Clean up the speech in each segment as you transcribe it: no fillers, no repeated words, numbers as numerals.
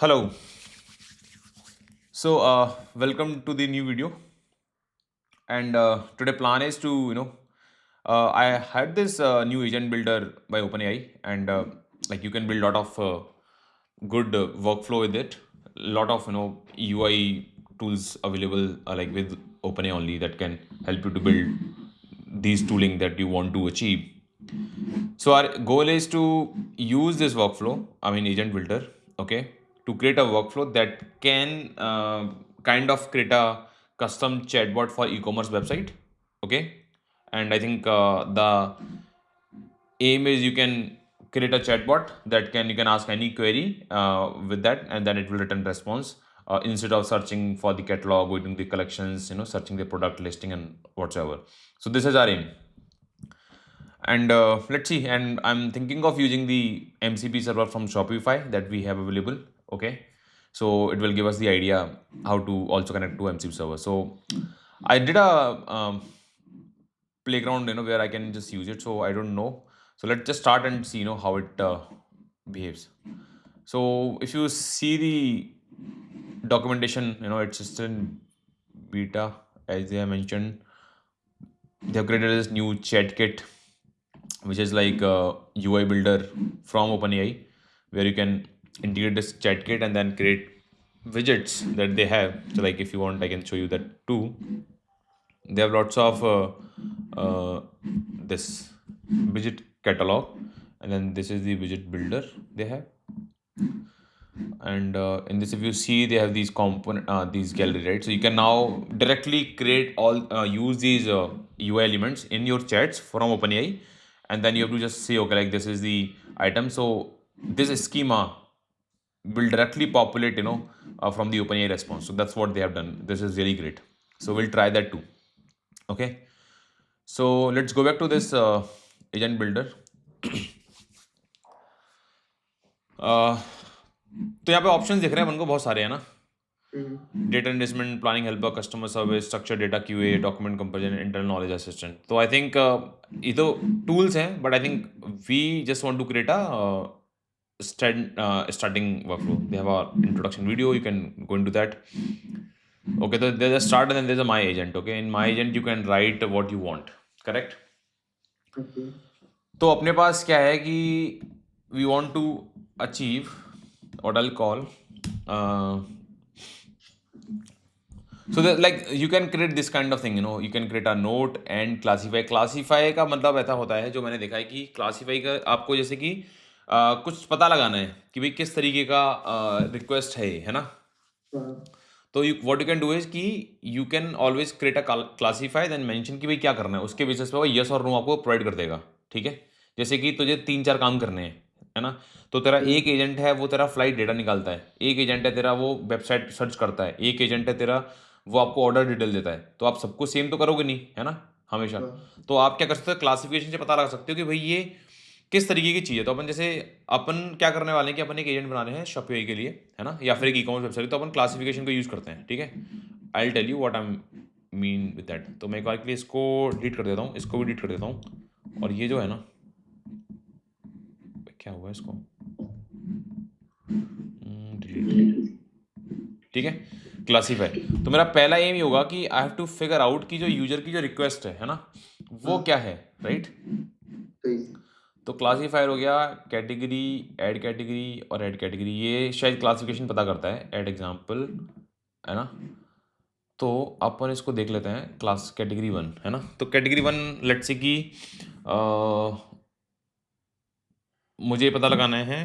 Hello. Welcome to the new video. And today plan is to I had this new agent builder by OpenAI, and like you can build a lot of good workflow with it. Lot of UI tools available like with OpenAI only that can help you to build these tooling that you want to achieve. So our goal is to use this workflow, I mean agent builder, okay, to create a workflow that can kind of create a custom chatbot for e-commerce website, okay. And I think the aim is you can create a chatbot that can you can ask any query with that, and then it will return response instead of searching for the catalog, going to the collections, searching the product listing and whatsoever. So this is our aim. And let's see. And I'm thinking of using the MCP server from Shopify that we have available. Okay, so it will give us the idea how to also connect to MCP server. So I did a playground, where I can just use it. So I don't know. So let's just start and see, how it behaves. So if you see the documentation, it's still in beta, as I mentioned. They have created this new chat kit, which is like a UI builder from OpenAI, where you can integrate this chat kit and then create widgets that they have. So, like if you want, I can show you that too. They have lots of this widget catalog, and then this is the widget builder they have. And in this, if you see, they have these component, these gallery, right? So you can now directly create all use these UI elements in your chats from OpenAI, and then you have to just say, okay, like this is the item. So this schema will directly populate, from the OpenAI response. So that's what they have done. This is really great. So we'll try that too. Okay. So let's go back to this agent builder. तो यहाँ पे options दिख रहे हैं अपन को बहुत सारे, है ना. Data enrichment, planning helper, customer service, structure data QA, document comparison, internal knowledge assistant. तो आई थिंक ये तो टूल्स हैं, but I think we just want to create a starting workflow. They have a introduction video, you can go into that. Okay, so there's a start and then there's a my agent. Okay, in my agent you can write what you want, correct. तो अपने पास क्या है कि we want to achieve what I'll call so that, like you can create this kind of thing, you can create a note and classify का मतलब ऐसा होता है, जो मैंने देखा है कि classify का आपको जैसे कि कुछ पता लगाना है कि भाई किस तरीके का रिक्वेस्ट है ना. तो what you can do is कि you can always create a classify, then mention कि भाई क्या करना है, उसके बेसिस पे वो यस और नो आपको प्रोवाइड कर देगा. ठीक है, जैसे कि तुझे 3-4 काम करने हैं, है ना. तो तेरा एक एजेंट है वो तेरा फ्लाइट डेटा निकालता है, एक एजेंट है तेरा वो वेबसाइट सर्च करता है, एक एजेंट है तेरा वो आपको ऑर्डर डिटेल देता है. तो आप सबको सेम तो करोगे नहीं, है ना, हमेशा. तो आप क्या कर सकते हो, क्लासिफिकेशन से पता लगा सकते हो कि भाई ये किस तरीके की चीज़ है. तो अपन जैसे अपन क्या करने वाले हैं कि अपन एक एजेंट बना रहे हैं शॉपिफाई के लिए, है ना, या फिर एक ई कॉमर्स वेबसाइट. तो अपन क्लासिफिकेशन को यूज़ करते हैं. ठीक है, I will tell you what I mean with that. तो मैं एक बार के लिए इसको डिलीट कर देता हूँ, इसको भी डिलीट कर देता हूँ, और ये जो है ना, क्या हुआ इसको, डिलीट. ठीक है, क्लासीफाई. तो मेरा पहला एम ये होगा कि I have to figure out कि जो यूजर की जो रिक्वेस्ट है ना, वो क्या है, राइट. तो क्लासीफायर हो गया, कैटेगरी, ऐड कैटेगरी और ऐड कैटेगरी. ये शायद क्लासिफिकेशन पता करता है, ऐड एग्जाम्पल, है ना. तो अपन इसको देख लेते हैं, क्लास कैटेगरी 1, है ना. तो कैटेगरी 1 लेट्स से कि मुझे पता लगाना है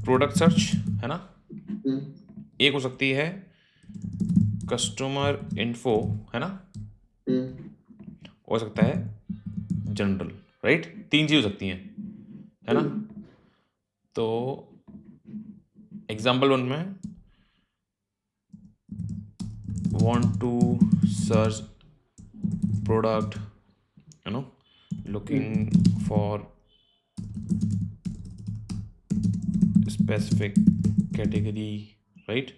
प्रोडक्ट सर्च, है ना. एक हो सकती है कस्टमर इन्फो, है ना, हो सकता है जनरल, राइट. 3 चीज हो सकती हैं, है ना. तो एग्जाम्पल 1 में want to search product, looking for specific category, right.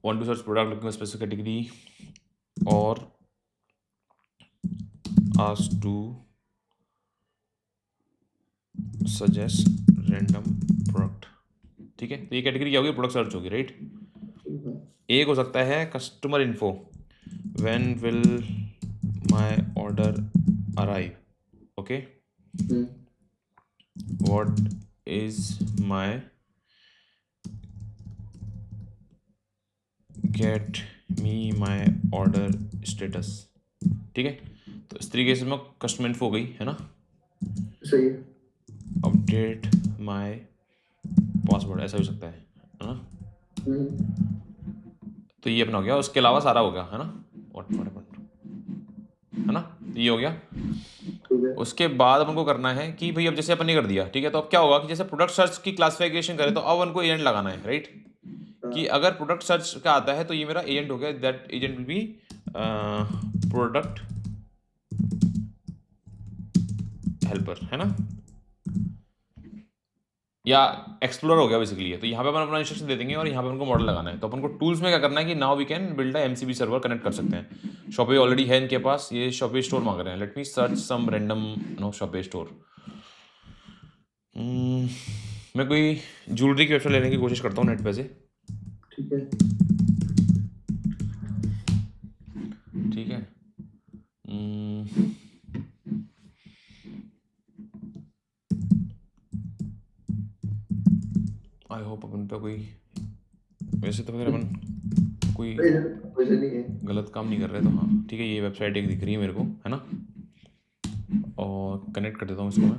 Want to search product looking for specific category, or ask to suggest random product, ठीक है। तो ये कैटेगरी क्या होगी, प्रोडक्ट सर्च होगी, राइट। एक हो सकता है customer info, when will my order arrive, okay, what is my get me my order status, ठीक है। तो इस तरीके से मैं कस्टमर इन्फो हो गई, है ना। सही है। अपडेट माय पासवर्ड, ऐसा हो सकता है ना। तो ये अपना हो गया, उसके अलावा सारा हो गया, है ना। व्हाट है ना, तो ये हो गया। ठीक है। उसके बाद अपन को करना है कि भाई अब जैसे अपन ने कर दिया, ठीक है, तो अब क्या होगा कि जैसे प्रोडक्ट सर्च की क्लासिफिकेशन करें तो अब उनको एजेंट लगाना है, राइट। कि अगर प्रोडक्ट सर्च का आता है तो ये मेरा एजेंट हो गया, that agent will be product helper, है ना, या एक्सप्लोरर हो गया बेसिकली है। तो यहाँ पे अपन अपना इंस्ट्रक्शन दे देंगे और यहाँ पे उनको मॉडल लगाना है। तो अपन को टूल्स में क्या करना है कि now we can build a MCP server, connect कर सकते हैं। शॉपे ऑलरेडी है इनके पास, ये शॉपे स्टोर मांग रहे हैं। Let me search some random no Shopee store. मैं कोई ज्वेलरी की वेबसाइट लेने की कोशिश करता हूँ नेट पे से, ठीक है। ठीक है। आई होप अपन पे कोई, वैसे तो फिर अपन कोई वैसे नहीं है। गलत काम नहीं कर रहे, तो हाँ ठीक है। ये वेबसाइट एक दिख रही है मेरे को, है ना, और कनेक्ट कर देता हूँ इसको मैं,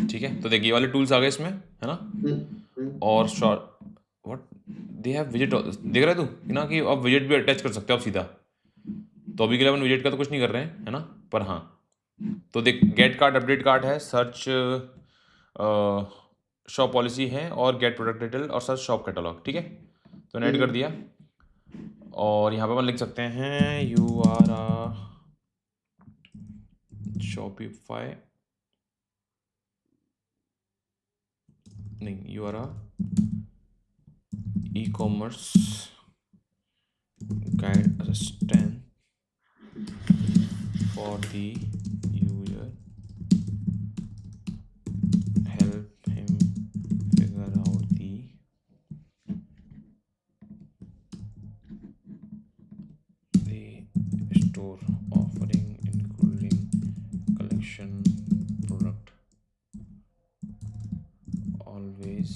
ठीक है। तो देखिए ये वाले टूल्स आ गए इसमें, है ना। और short what they have visit, देख रहे तू कि ना कि अब विजिट भी अटैच कर सकते हो आप सीधा। तो अभी के लिए अपन विजिट का तो कुछ नहीं कर रहे हैं, है ना, पर हाँ। तो देख, गेट कार्ड, अपडेट कार्ड है, सर्च शॉप पॉलिसी है, और गेट प्रोडक्ट डिटेल और सर्च शॉप कैटलॉग, ठीक है। तो नेट कर दिया। और यहाँ पे अपन लिख सकते हैं यू आर आ शॉपिफाई, नहीं, you are a e commerce guide assistant for the user, help him figure out the store offering including collection product, always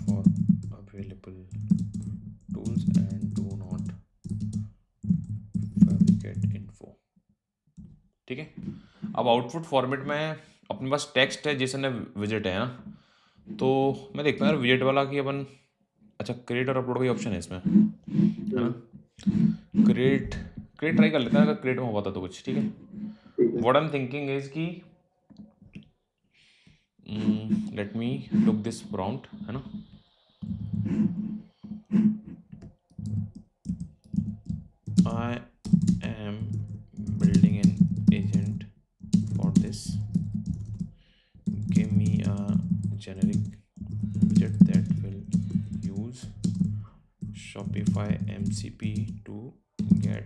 for available tools and do not fabricate info, ठीक है। अब output format में अपने पास text है, जैसे ने visit है ना। तो मैं देखता हूँ यार विजिट वाला कि अपन, अच्छा क्रिएट और अपलोड का ऑप्शन है इसमें, है ना। क्रिएट क्रिएट ट्राई कर लेते हैं, अगर क्रिएट में हो पाता तो कुछ, ठीक है। What I am thinking is कि let me took this prompt, है ना। I am building an agent for this. Give me a generic widget that will use Shopify MCP to get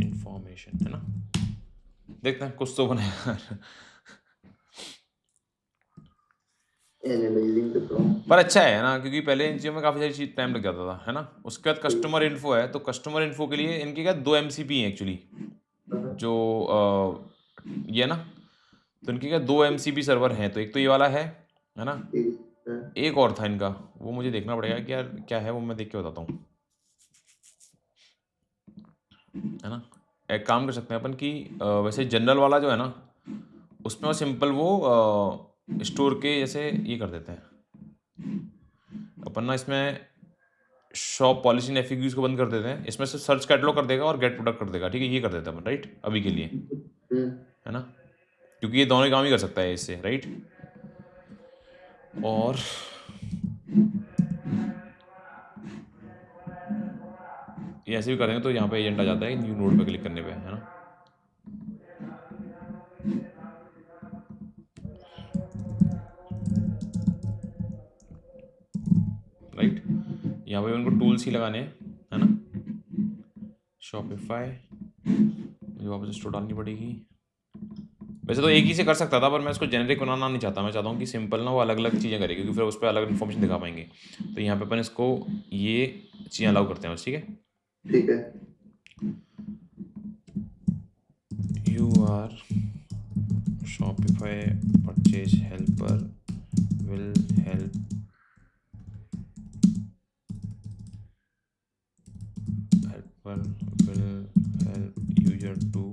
information, है ना। देखते हैं कुछ तो बने यार। पर अच्छा है ना, क्योंकि पहले इन चीज़ों में काफ़ी सारी चीज टाइम लग जाता था, है ना। उसके बाद कस्टमर इन्फो है, तो कस्टमर इन्फो के लिए इनके क्या 2 MCP हैं एक्चुअली, जो ये ना। तो इनके क्या 2 MCP सर्वर हैं, तो एक तो ये वाला है ना। एक और था इनका, वो मुझे देखना पड़ेगा कि यार क्या है, वो मैं देख के बताता हूँ, है ना। एक काम कर सकते हैं अपन कि वैसे जनरल वाला जो है ना, उसमें सिंपल वो स्टोर के जैसे ये कर देते हैं अपन ना। इसमें शॉप पॉलिसी एंड एफएक्यूज को बंद कर देते हैं, इसमें से सर्च कैटलॉग कर देगा और गेट प्रोडक्ट कर देगा, ठीक है। ये कर देते हैं अपन, राइट, अभी के लिए, है ना, क्योंकि ये दोनों काम ही कर सकता है इससे, राइट। और ये ऐसे भी करेंगे तो यहाँ पे एजेंट आ जाता है न्यू नोड पे क्लिक करने पे, है ना। राइट, यहाँ पे उनको टूल्स ही लगाने हैं, है ना। शॉपिफाई मुझे वापस स्टोर डालनी पड़ेगी। वैसे तो एक ही से कर सकता था, पर मैं इसको जेनेरिक बनाना नहीं चाहता। मैं चाहता हूँ कि सिंपल ना वो अलग अलग चीज़ें करेगी, क्योंकि फिर उस पर अलग इन्फॉर्मेशन दिखा पाएंगे। तो यहाँ पे अपन इसको ये चीज़ें अलाउ करते हैं बस, ठीक है। ठीक है। You are Shopify purchase helper will help user to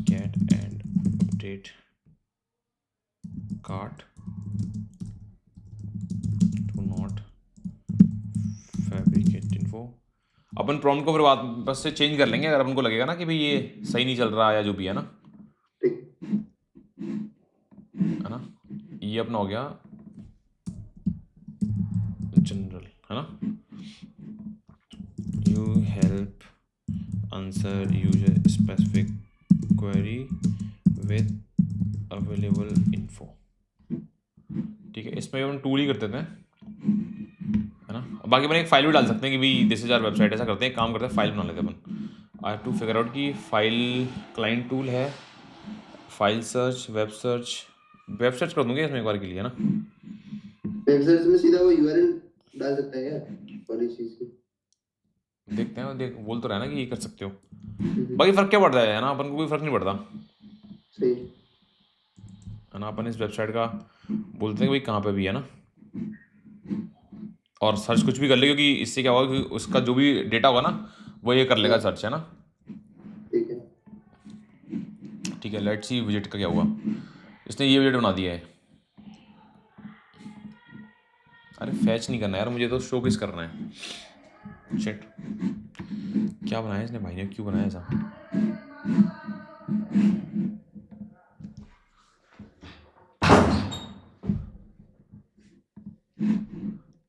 get and update cart to not fabricate info। Upon prompt को फिर बस से चेंज कर लेंगे अगर अपन को लगेगा ना कि भाई ये सही नहीं चल रहा या जो भी है ना, ठीक। है ना। ये अपना हो गया जनरल, है ना। You help answer user specific query with available info, ठीक है। इसमें अपन टूल ही कर देते हैं, है ना। बाकी अपन एक फाइल भी डाल सकते हैं कि भाई दिस इज आवर वेबसाइट। ऐसा करते हैं, काम करते हैं, फाइल बना लेते हैं अपन। I have to figure out कि फाइल क्लाइंट टूल है, फाइल सर्च, वेब सर्च कर दूंगे इसमें एक बार के लिए, है ना। वेबसाइट में सीधा वो यूआरएल डाल सकते हैं क्या वाली चीज की? देखते हैं, देख बोल तो रहा है ना कि ये कर सकते हो। बाकी फर्क क्या पड़ता है ना, अपन को कोई फर्क नहीं पड़ता, सही। है ना। अपन इस वेबसाइट का बोलते हैं कि भाई कहाँ पे भी है ना, और सर्च कुछ भी कर ले, क्योंकि इससे क्या होगा कि उसका जो भी डेटा होगा ना वो ये कर लेगा सर्च, है ना। ठीक है। ठीक है, लेट्स सी विजिट का क्या हुआ। इसने ये विजिट बना दिया है। अरे फैच नहीं करना यार, मुझे तो शोकेस करना है। शिट, क्या बनाया इसने भाई ने, क्यों बनाया ऐसा।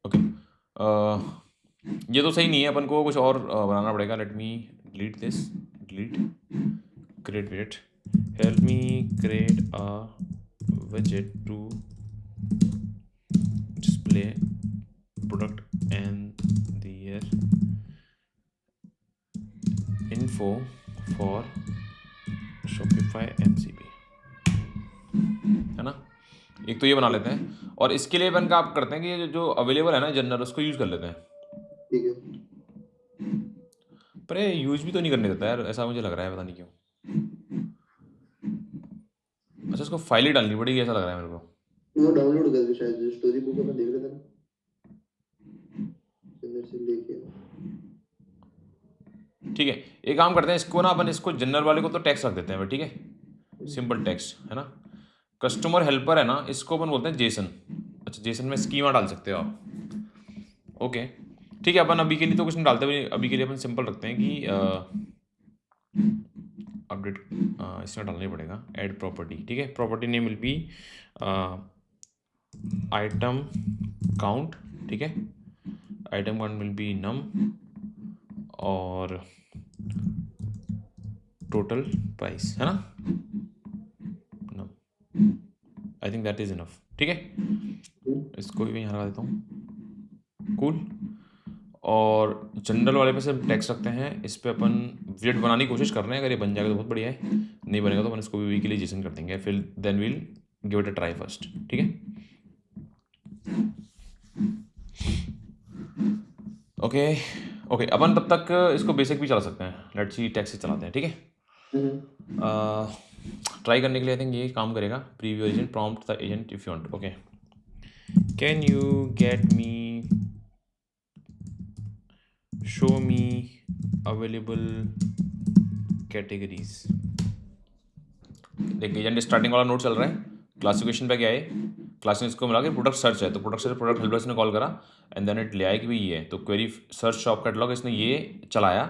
ओके, ये तो सही नहीं है, अपन को कुछ और बनाना पड़ेगा। Let me delete this, delete, create visit, help me create a visit to display product and their info for Shopify MCP, है ना। एक तो ये बना लेते हैं, और इसके लिए अपन का आप करते हैं कि ये जो अवेलेबल है ना जनरल, उसको यूज़ कर लेते हैं। ठीक है। पर ये यूज़ भी तो नहीं करने देता यार, ऐसा मुझे लग रहा है, पता नहीं क्यों। अच्छा, इसको फाइल ही डालनी पड़ेगी ऐसा लग रहा है मेरे को। वो डाउनलोड कर दे शायद, जो स्टोरी बुक अपन देख रहे थे ना, अंदर से लेके। ठीक है, एक काम करते हैं, इसको ना अपन इसको जनरल वाले को तो टेक्स्ट रख देते हैं, ठीक है, सिंपल टेक्स्ट, है ना। कस्टमर हेल्पर है ना, इसको अपन बोलते हैं जेसन। अच्छा, जेसन में स्कीमा डाल सकते हो आप। ओके, ठीक है। अपन अभी के लिए तो कुछ नहीं डालते, अभी के लिए अपन सिंपल रखते हैं कि अपडेट इसमें डालना ही पड़ेगा, ऐड प्रॉपर्टी, ठीक है। Property name will be item count, ठीक है। Item count will be num और टोटल प्राइस, है ना। Num, I think that is enough, ठीक है। इसको भी यहाँ लगा देता हूँ, कूल। और जनरल वाले पे से टेक्स्ट रखते हैं, इस पे अपन विजिट बनाने की कोशिश कर रहे हैं। अगर ये बन जाएगा तो बहुत बढ़िया है, नहीं बनेगा तो अपन इसको भी के लिए जेसन कर देंगे, फिर then will give it a try first, ठीक है। ओके ओके, अपन तब तक इसको बेसिक भी चला सकते हैं। लेट्स सी टेक्स्ट से चलाते हैं, ठीक है। ट्राई करने के लिए आई थिंक ये काम करेगा। Preview agent prompt the agent if you want. Okay, can you get me show me available categories. देखिए, एजेंट स्टार्टिंग वाला नोट चल रहा है, क्लासिफिकेशन पे क्या है, क्लासिफिकेशन को मिला के प्रोडक्ट सर्च है, तो प्रोडक्ट सर्च प्रोडक्ट हेल्पर्स ने कॉल करा एंड देन इट ले आया कि भाई ये है, तो क्वेरी सर्च शॉप कैटलॉग इसने ये चलाया,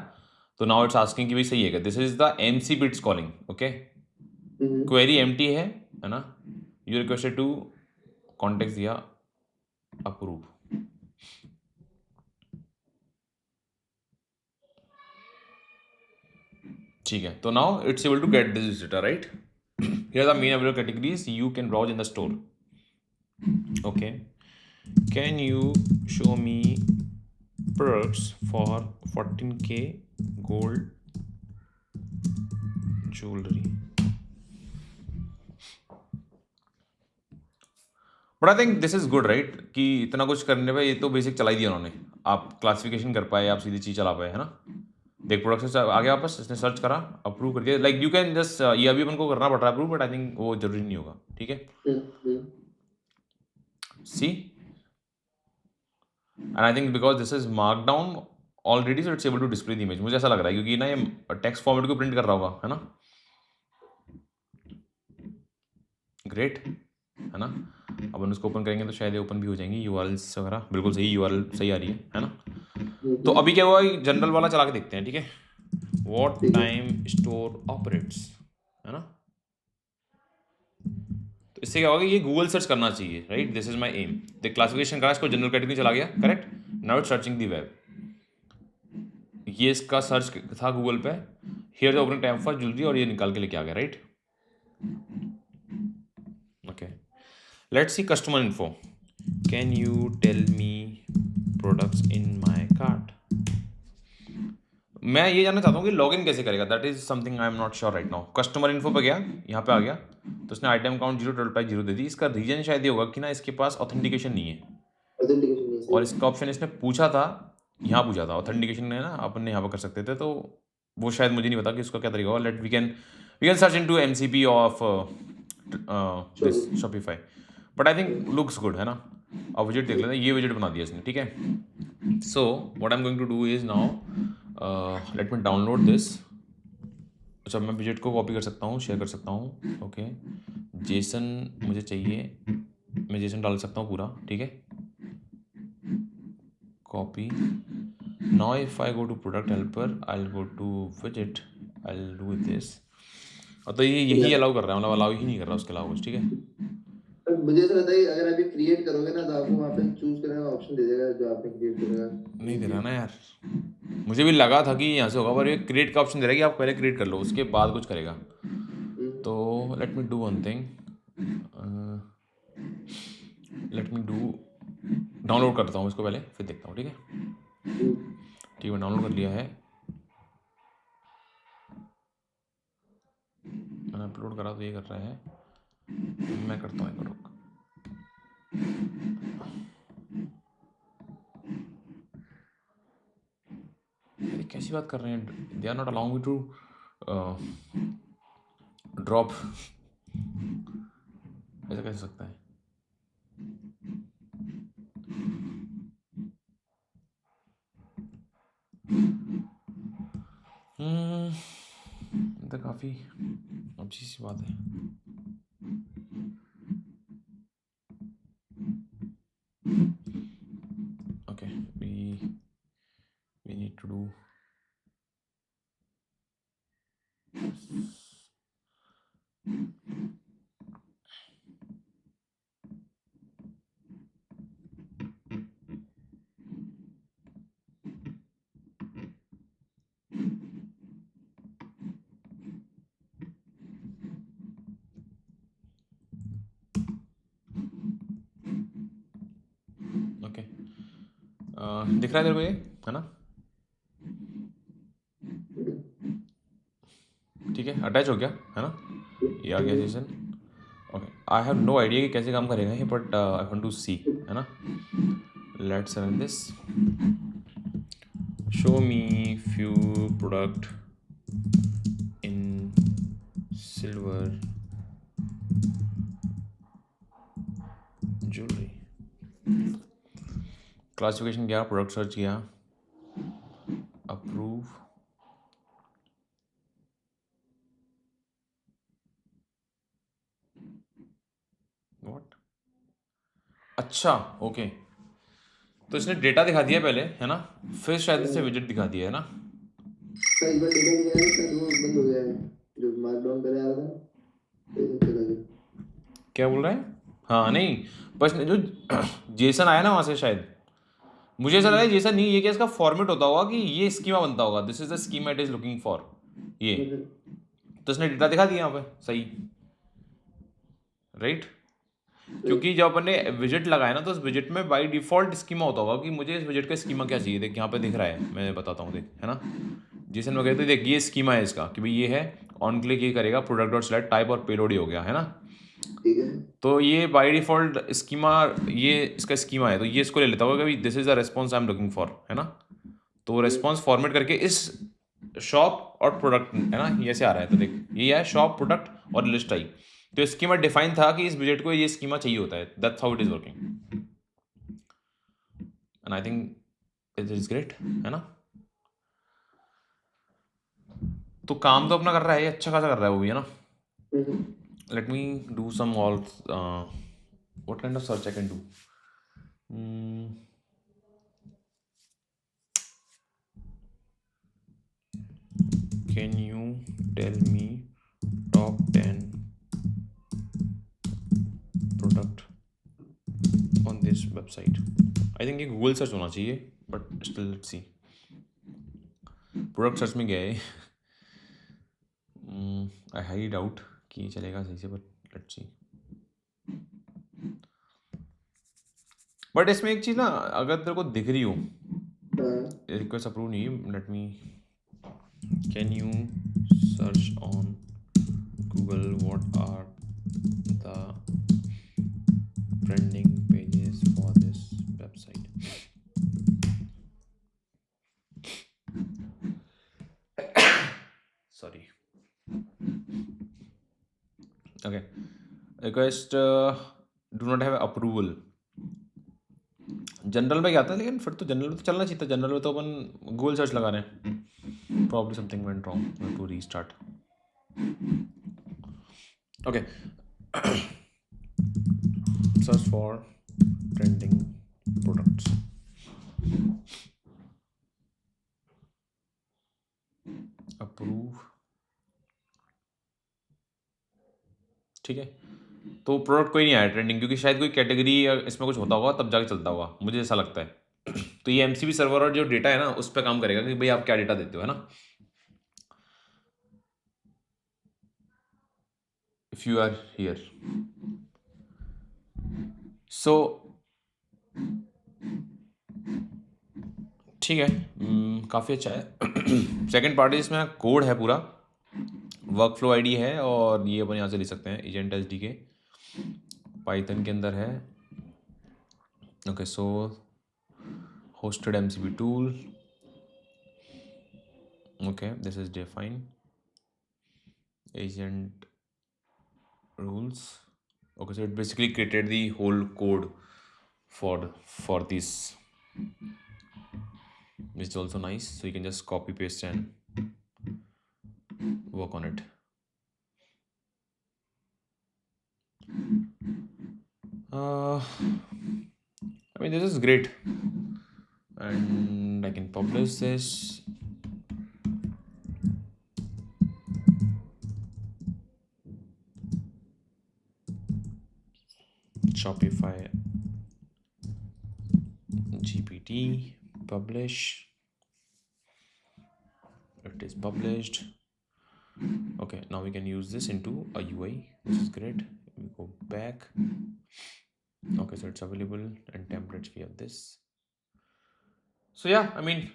तो नाउ इट्स आस्किंग कि भाई सही है क्या, this is the MC bits calling. Okay, query empty है ना। यू रिक्वेस्टेड टू कॉन्टेक्ट दिया अप्रूव। ठीक है, तो now it's able to get this data, right. Here are the main available categories you can browse in the store. Okay, can you show me products for 14K gold jewellery. But I think this is good right कि इतना कुछ करने पे ये तो basic चला ही दिया उन्होंने, आप क्लासिफिकेशन कर पाए, आप सीधी चीज चला पाए, है ना। देख प्रोडक्ट से आगे वापस इसने सर्च करा, अप्रूव कर दिया, लाइक यू कैन जस्ट, ये अभी अपन को करना पड़ रहा है अप्रूव, बट आई थिंक वो जरूरी नहीं होगा, ठीक है। See, and I think because this is markdown already, so it's able to display the image, मुझे ऐसा लग रहा है, क्योंकि ना ये टेक्स्ट फॉर्मेट को प्रिंट कर रहा होगा, है ना। ग्रेट, है ना। अपन उसको ओपन करेंगे तो शायद ये ओपन भी हो जाएंगी यूआरएल्स वगैरह, बिल्कुल सही, यूआरएल सही आ रही है ना। तो अभी क्या हुआ, जनरल वाला चला के देखते हैं, ठीक है। व्हाट टाइम स्टोर ऑपरेट्स, है ना। तो इससे क्या होगा, ये गूगल सर्च करना चाहिए, right, this is my aim. The classification करा, इसको जनरल कैटेगरी चला गया, correct. Now it's searching the web, ये इसका सर्च था गूगल पे, here the opening time for jewellery, और ये निकाल के लेके आ गया, राइट। Okay, let's see customer info. Can you tell me products in my cart? मैं ये जानना चाहता हूँ कि लॉगिन कैसे करेगा, that is something I am not sure right now. Customer info पे गया, यहाँ पे आ गया, तो उसने आइटम काउंट 0 टोटल प्राइस 0 दे दी। इसका रीजन शायद ये होगा कि ना इसके पास ऑथेंटिकेशन नहीं है, और इसका ऑप्शन इसने पूछा था, यहाँ पूछा था ऑथेंटिकेशन, है ना, अपन यहाँ पर कर सकते थे, तो वो शायद मुझे नहीं पता कि उसका क्या तरीका होगा। Let we can search into MCP of this Shopify, but I think looks good, है ना। अब विजिट देख लेते हैं, ये विजिट बना दिया इसने, ठीक है। So what I am going to do is now, let me download this. अच्छा, मैं विजिट को कॉपी कर सकता हूँ, शेयर कर सकता हूँ, ओके। जेसन मुझे चाहिए, मैं जेसन डाल सकता हूँ पूरा, ठीक है। Copy, now if I go to product helper, I will go to visit, I will do this. और तो ये यही अलाउ कर रहा है, मतलब अलाउ ही नहीं कर रहा उसके अलावा कुछ, ठीक है। मुझे ऐसा लगता है अगर अभी क्रिएट करोगे ना, तो आपको वहाँ पे चूज करने का ऑप्शन दे देगा, जो आपने क्रिएट करेगा। नहीं दे रहा ना यार, मुझे भी लगा था कि यहाँ से होगा, पर ये क्रिएट का ऑप्शन दे रहा है कि आप पहले क्रिएट कर लो, उसके बाद कुछ करेगा। तो let me do one thing, let me do, download करता हूँ इसको पहले, फिर देखता हूँ, ठीक है। ठीक है, डाउनलोड कर लिया है, मैंने अपलोड करा तो ये कर रहा है, मैं करता हूँ एक रुक। अरे कैसी बात कर रहे हैं, they are not allowing me to drop, ऐसा कैसे सकता है। तो काफ़ी अच्छी सी बात है। Okay, we need to do okay, दिख रहा है तेरे को ये, है ना। ठीक है, अटैच हो गया, है ना, ये आ गया session. Okay, I have no idea कि कैसे काम करेगा ये, but I want to see, है ना। Let's run this, show me few product in silver jewellery. Classification किया, प्रोडक्ट सर्च किया, अप्रूव, व्हाट, अच्छा ओके, तो इसने डेटा दिखा दिया पहले, है ना, फिर शायद इसे विजिट दिखा दिया, है ना। एक बार डेटा निकाला शायद वो बंद हो गया है, जो मार्कडाउन करे आ रहा था, तो चला गया। क्या बोल रहा है, हाँ नहीं, बस जो जेसन आया ना वहाँ से, शायद मुझे ऐसा लगा जेसन नहीं, ये क्या इसका फॉर्मेट होता होगा कि ये स्कीमा बनता होगा, this is the schema it is looking for, ये तो इसने डेटा दिखा दिया यहाँ पे, सही, राइट। क्योंकि जब अपन ने विजिट लगाया ना, तो उस विजिट में बाय डिफॉल्ट स्कीमा होता होगा कि मुझे इस विजिट का स्कीमा क्या चाहिए, देख यहाँ पे दिख रहा है, मैं बताता हूँ, देख, है ना। जेसन वगैरह तो देख, ये स्कीमा है इसका कि भाई ये है, ऑन क्लिक ये करेगा प्रोडक्ट डॉट सेलेक्ट टाइप और पेलोड ही हो गया है ना। ठीक है। तो ये बाय डिफॉल्ट स्कीमा, ये इसका स्कीमा है, तो ये इसको ले लेता होगा कि this is the response I am looking for, है ना। तो रेस्पॉन्स फॉर्मेट करके इस शॉप और प्रोडक्ट, है ना, ये से आ रहा है। तो देख ये है शॉप, प्रोडक्ट और लिस्ट आई। तो स्कीमा डिफाइन था कि इस बजट को ये स्कीमा चाहिए होता है, that's how it is working and I think it is great, है ना। तो काम तो अपना कर रहा है, ये अच्छा खासा कर रहा है वो भी, है ना। Let me do some all what kind of search I can do. Can you tell me top 10 product on this website? I think ये Google search होना चाहिए, but still let's see. Product search में गए, I highly doubt कि चलेगा सही से, but let's see. But इसमें एक चीज़ ना, अगर तेरे को दिख रही हो रिक्वेस्ट अप्रूव नहीं, let me, can you search on Google what are the trending pages for this website. Sorry, okay, request do not have approval. General में क्या आता है, लेकिन फिर तो जनरल में तो चलना चाहिए था। जनरल में तो अपन गूगल सर्च लगा रहे हैं। Problem something went wrong, to restart. Okay, search for trending products. Approve, ठीक है। तो प्रोडक्ट कोई नहीं आया ट्रेंडिंग, क्योंकि शायद कोई कैटेगरी इसमें कुछ होता होगा तब जाके चलता होगा, मुझे ऐसा लगता है। तो ये एमसीबी सर्वर और जो डेटा है ना उस पर काम करेगा कि भाई आप क्या डेटा देते हो, है ना। इफ यू आर हियर, सो ठीक है, काफ़ी अच्छा है। सेकंड पार्ट इसमें कोड है पूरा, वर्क फ्लो आईडी है, और ये अपन यहाँ से ले सकते हैं एजेंट एसडीके पाइथन के अंदर है। Okay, so hosted MCP tool. Okay, this is define agent rules. Okay, so it basically created the whole code for this, which is also nice. So you can just copy paste and work on it. I mean, this is great, and I can publish this. Shopify GPT publish. It is published. Okay, now we can use this into a UI, which is great. We go back. Okay, so it's available, and templates we have this. So yeah, I mean,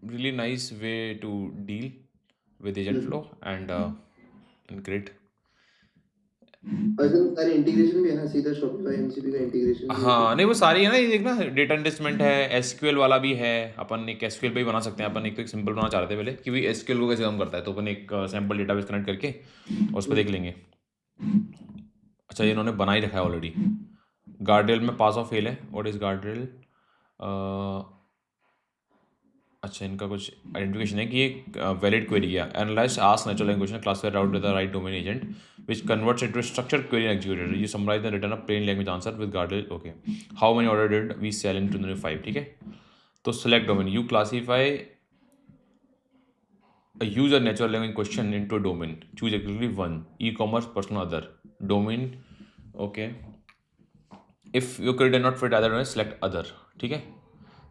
really nice way to deal with agent flow, and great. और सारे integration भी है ना, सीधा Shopify MCP का integration भी है। हाँ, नहीं वो सारी है ना, ये देखना डेटा इन्वेस्टमेंट है, एसक्यूएल वाला भी है। अपन एक एसक्यूएल पे ही बना सकते हैं। अपन एक तो एक सिंपल बनाना चाह रहे थे पहले कि भाई एसक्यूएल को कैसे काम करता है, तो अपन एक सैम्पल डेटाबेस कनेक्ट करके और उस पर देख लेंगे। अच्छा, ये इन्होंने बना ही रखा है ऑलरेडी। गार्डरेल में पास और फेल है। What is guardrail? अच्छा, इनका कुछ आइडेंटिफिकेशन है कि ये वैलिड क्वेरी है। Analyze ask natural language question, classify route with the right domain agent which converts into structured query and executed. You summarize and return a plain language answer with guardrail. Okay, how many order did we sell in 2005? ठीक है, तो select domain, you classify a user natural language question into a domain, choose exactly one, e-commerce, personal, other domain. Okay, if your query did not fit either domain, select other. ठीक है,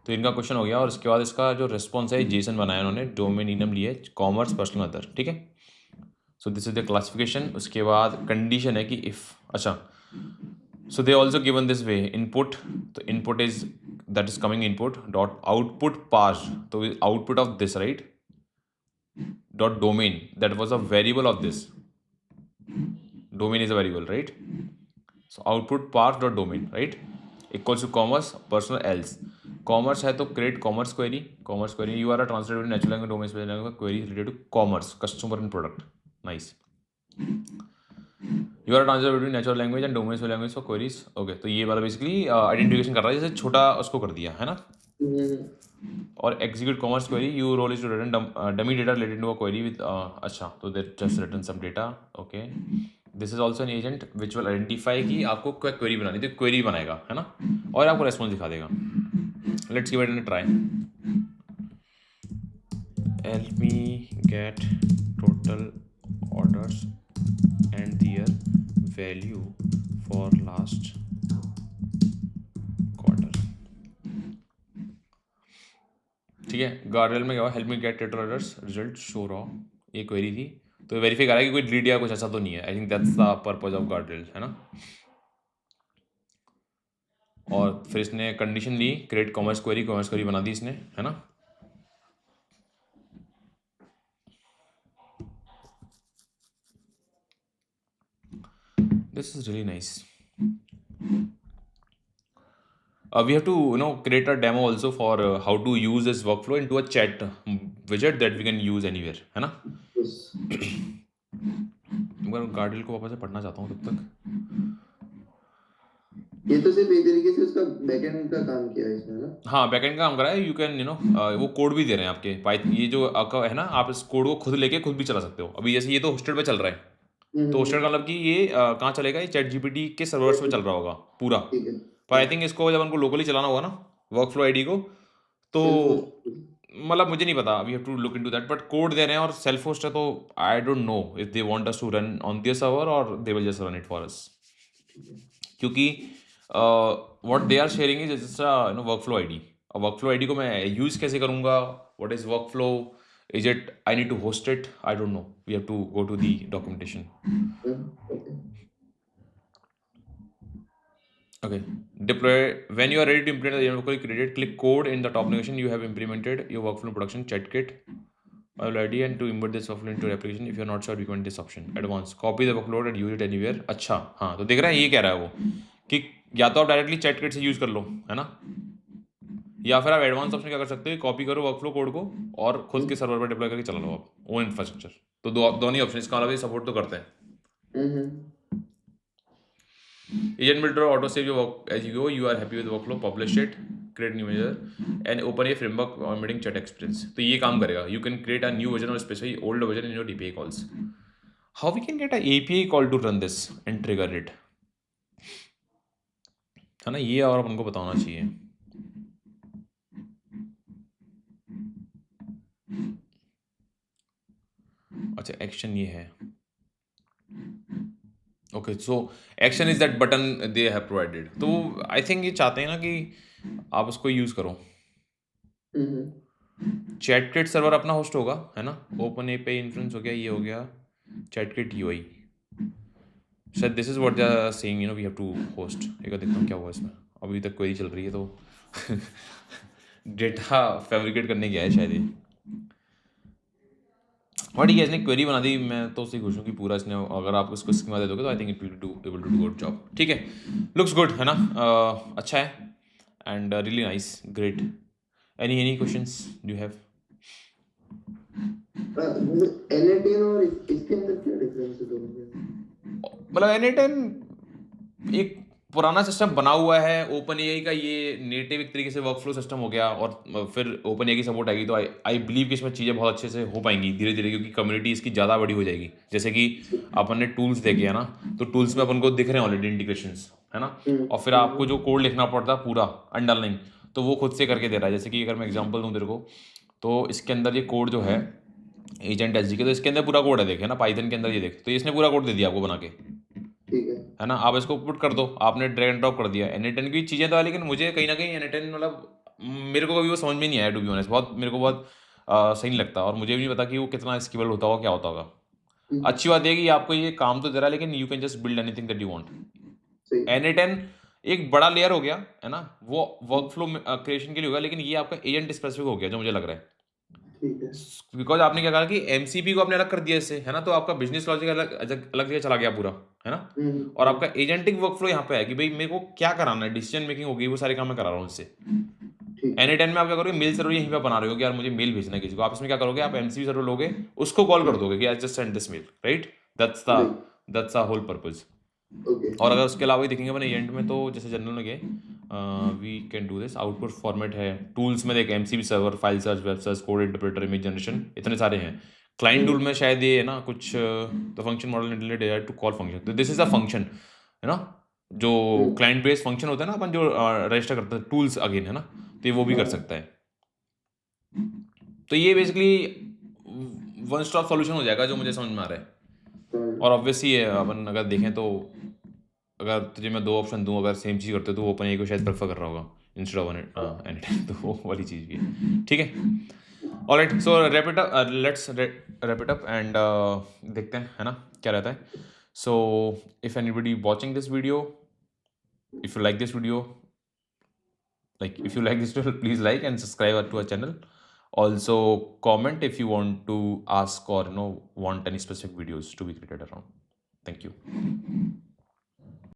तो इनका question हो गया, और इसके बाद इसका जो रिस्पॉन्स है जेसन बनाया उन्होंने, डोमेन इनम लिए कॉमर्स, पर्सनल, अदर। ठीक है, so this is the classification. उसके बाद कंडीशन है कि इफ, अच्छा, so they also given this way input, तो input is that is coming input dot output pass, तो output of this, right, dot domain, that was a variable of this. Domain is a variable, right? So output parse dot domain, right, equals to commerce personal else. Commerce है तो create commerce query. Commerce query, you are a translator between natural language domain specific language query related to commerce, customer and product. Nice. You are a translator between natural language and domain specific language for queries. Okay, तो ये वाला basically identification कर रहा है, जैसे छोटा उसको कर दिया है ना. और execute commerce query, your role is to return dummy data related to a query with अच्छा, तो they just return some data. Okay, this is also an agent which will identify कि आपको क्या query बनानी है, तो query बनाएगा, है ना, और आपको response दिखा देगा. Let's give it a try. Help me get total orders and their value for last quarter. ठीक है, गार्डरेल में क्या हुआ, help me get total orders result show raw, ये क्वेरी थी, तो वेरीफाई करा कि कोई डिलीट या कुछ ऐसा तो नहीं है. I think that's the purpose of guardrail, है ना. और फिर इसने कंडीशन ली, क्रिएट कॉमर्स क्वेरी बना दी इसने, है ना. This is really nice. We have to create a demo also for how to use this workflow into a chat widget that we can use anywhere, है ना. मैं गार्डरेल को वापस से पढ़ना चाहता हूँ तब तक. ये तो सिर्फ एक तरीके से उसका बैकएंड का काम किया है इसने ना. हाँ, बैकएंड का काम करा है. यू कैन वो कोड भी दे रहे हैं आपके पाइथन, ये जो आपका है ना, आप इस कोड को खुद लेके खुद भी चला सकते हो. अभी जैसे ये तो होस्टेड पे चल रहा है, तो होस्टेड का मतलब कि ये कहाँ चलेगा, ये चैट जीपीटी के सर्वर्स पे चल रहा होगा पूरा. ठीक है. पर आई थिंक इसको जब उनको लोकली चलाना होगा ना वर्कफ्लो आईडी को, तो मतलब मुझे नहीं पता, we have to look into that. But code दे रहे हैं और सेल्फ होस्ट है, तो I don't know if they want us to run on their server और they will just run it for us. क्योंकि what they are sharing is just workflow ID. और workflow ID को मैं use कैसे करूंगा, what is workflow, is it I need to host it, I don't no. We have to go to the documentation. Okay, deploy when you are ready to implement the locally created, click code in the top navigation. You have implemented your workflow production chat kit ID and to embed this workflow into your application. If you are not sure, recommend this option. Advanced, copy the workload and use it anywhere. अच्छा, हाँ, तो देख रहे हैं ये कह रहा है वो कि या तो आप डायरेक्टली चैट किट से यूज कर लो, है ना, या फिर आप एडवांस ऑप्शन क्या कर सकते हो, कॉपी करो वर्कफ्लो कोड को और खुद के सर्वर पर डिप्लॉय करके चला लो आप ओन इंफ्रास्ट्रक्चर. तो दोनों ही ऑप्शन इसका अलावा सपोर्ट तो करते हैं. Agent builder auto save your work as you go. You are happy with the workflow, publish it, create new measure and open a framework embedding chat experience. तो ये काम करेगा. You can create a new version or specify old version in your API calls. How we can get a API call to run this and trigger it, है ना, ये और अपन को बताना चाहिए. अच्छा, एक्शन ये है. Okay, so action is that button they have provided. तो आई थिंक ये चाहते हैं ना कि आप उसको यूज करो. चैटकिट सर्वर अपना होस्ट होगा, है ना, ओपन एपीआई इन्फ्लुएंस हो गया, ये हो गया चैटकिट यूआई. शायद this is what they are saying, we have to host. एक बार देखता हूँ क्या हुआ इसमें. अभी तक क्वेरी चल रही है, तो डेटा फैब्रिकेट करने गया है शायद ये. और ठीक है, इसने क्वेरी बना दी. मैं तो उससे खुश हूँ कि पूरा इसने, अगर आप उसको स्कीमा दे दोगे तो I think it will do able to do good job. ठीक है, लुक्स गुड, है ना, अच्छा है and really nice, great. Any questions do you have? N10 और इसके अंदर क्या डिफरेंस है दोनों में? मतलब N10 एक पुराना सिस्टम बना हुआ है. ओपन एआई का ये नेटिव एक तरीके से वर्कफ्लो सिस्टम हो गया, और फिर ओपन एआई की सपोर्ट आएगी, तो आई बिलीव कि इसमें चीज़ें बहुत अच्छे से हो पाएंगी धीरे धीरे, क्योंकि कम्युनिटी इसकी ज़्यादा बड़ी हो जाएगी. जैसे कि अपन ने टूल्स देखे है ना, तो टूल्स में अपन को दिख रहे हैं ऑलरेडी इंटीग्रेशंस, है ना, और फिर आपको जो कोड लिखना पड़ता है पूरा अंडरलाइन, तो वो खुद से करके दे रहा है. जैसे कि अगर मैं एग्जाम्पल दूँ तेरे को, तो इसके अंदर ये कोड जो है एजेंट एसजी के, तो इसके अंदर पूरा कोड है, देखे ना, पाइथन के अंदर ये देख, तो इसने पूरा कोड दे दिया आपको बना के, ठीक है ना. आप इसको पुट कर दो, आपने ड्रैग एंड ड्रॉप कर दिया. N10 की चीज़ें तो है, लेकिन मुझे कहीं ना कहीं N10 मतलब मेरे को कभी वो समझ में नहीं आया, टू बी ऑनेस्ट. बहुत मेरे को बहुत सही नहीं लगता, और मुझे भी नहीं पता कि वो कितना स्केलेबल होता होगा, क्या होता होगा. अच्छी बात है कि आपको ये काम तो दे रहा है, लेकिन you can just build anything that you want. N10 एक बड़ा लेयर हो गया, है ना, वो वर्कफ्लो क्रिएशन के लिए होगा, लेकिन ये आपका एजेंट स्पेसिफिक हो गया जो मुझे लग रहा है. ठीक है। बिकॉज आपने क्या कहा कि एमसीपी को आपने अलग कर दिया इससे, है ना, तो आपका बिजनेस लॉजिक अलग अलग अलग जगह चला गया पूरा, है ना। और आपका एजेंटिक वर्कफ्लो यहाँ पे है कि भाई मेरे को क्या कराना है, डिसीजन मेकिंग होगी, वो सारे काम मैं करा रहा हूँ उससे। ठीक है। एनी टाइम में आप क्या करोगे, मेल सर्वर यहीं पे बना रहे हो कि यार मुझे मेल भेजना है किसी को, आप इसमें क्या करोगे, आप एमसीपी सर्वर लोगे, उसको कॉल कर दोगे कि I just send this mail, right. That's right. The whole purpose. Okay. और अगर उसके अलावा ही देखेंगे अपने एजेंट में, तो जैसे जनरल में गए, we can do this, output format है, टूल्स में देख MCP server, file search, web search, code interpreter, image generation, इतने सारे हैं। क्लाइंट टूल में शायद ये है ना कुछ, the function model intelligent AI to call function, तो दिस इज अ फंक्शन, है ना, जो क्लाइंट बेस्ड फंक्शन होता है ना अपन जो रजिस्टर करते हैं, टूल्स अगेन, है ना, तो ये वो भी कर सकता है। तो ये बेसिकली वन स्टॉप सॉल्यूशन हो जाएगा जो मुझे समझ में आ रहा है। और ऑब्वियसली अपन अगर देखें तो अगर तुझे मैं दो ऑप्शन दूं, अगर सेम चीज़ करते हो तो वो अपन एक को शायद प्रेफर कर रहा होगा इंस्टेड ऑफ एनी, तो वो वाली चीज़ भी है, ठीक है। Alright, so wrap it up, let's wrap it up and देखते हैं, है ना, क्या रहता है। So if anybody watching this video, if you like this video, like if you like this video, please like and subscribe to our channel. Also comment if you want to ask or want any specific videos to be created around. Thank you.